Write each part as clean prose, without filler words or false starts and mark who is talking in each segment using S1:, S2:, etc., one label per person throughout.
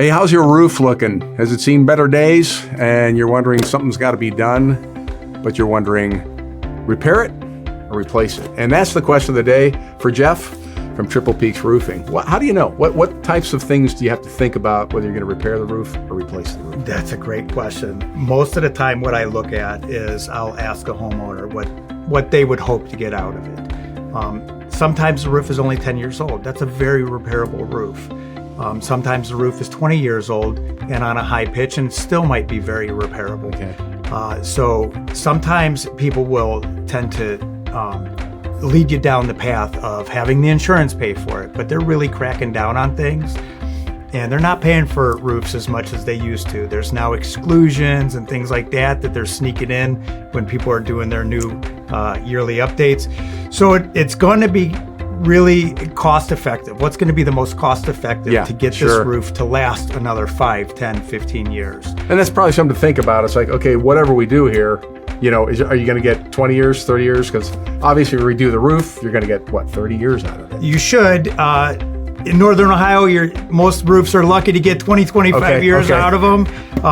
S1: Hey, how's your roof looking? Has it seen better days? And you're wondering something's got to be done, but you're wondering, repair it or replace it? And that's the question of the day for Jeff from Triple Peaks Roofing. How do you know? What types of things do you have to think about whether you're going to repair the roof or replace the roof?
S2: That's a great question. Most of the time what I look at is I'll ask a homeowner what they would hope to get out of it. Sometimes the roof is only 10 years old. That's a very repairable roof. Sometimes the roof is 20 years old and on a high pitch and still might be very repairable.
S1: Okay.
S2: So sometimes people will tend to lead you down the path of having the insurance pay for it, but they're really cracking down on things and they're not paying for roofs as much as they used to. There's now exclusions and things like that they're sneaking in when people are doing their new yearly updates. So it's going to be really cost effective. What's going to be the most cost effective to get this roof to last another 5, 10, 15 years?
S1: And that's probably something to think about. It's like, okay, whatever we do here, are you going to get 20 years, 30 years? Because obviously if you redo the roof, you're going to get, 30 years out of it?
S2: You should. In Northern Ohio, most roofs are lucky to get 20, 25 years out of them,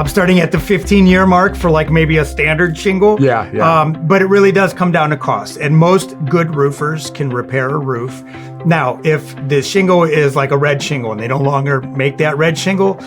S2: starting at the 15-year mark for like maybe a standard shingle.
S1: Yeah.
S2: But it really does come down to cost. And most good roofers can repair a roof. Now, if the shingle is like a red shingle and they no longer make that red shingle,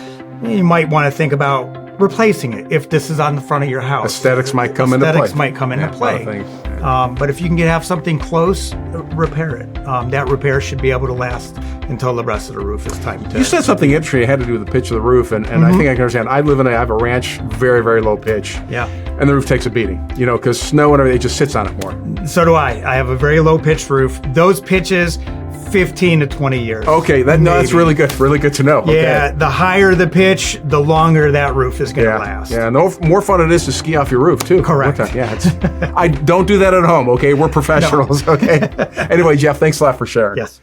S2: you might want to think about replacing it if this is on the front of your house.
S1: Aesthetics might come into play.
S2: Aesthetics might come into play. But if you can have something close, repair it. That repair should be able to last until the rest of the roof is time to.
S1: You said something interesting. It had to do with the pitch of the roof, and I think I can understand. I have a ranch, very, very low pitch.
S2: Yeah.
S1: And the roof takes a beating, because snow and everything, it just sits on it more.
S2: So do I. I have a very low pitched roof. Those pitches, 15 to 20 years.
S1: Okay, that's really good. Really good to know.
S2: Yeah,
S1: okay.
S2: The higher the pitch, the longer that roof is going to last.
S1: Yeah, and the more fun it is to ski off your roof too.
S2: Correct.
S1: Yeah, I don't do that at home. Okay, we're professionals. No. Okay. Anyway, Jeff, thanks a lot for sharing.
S2: Yes.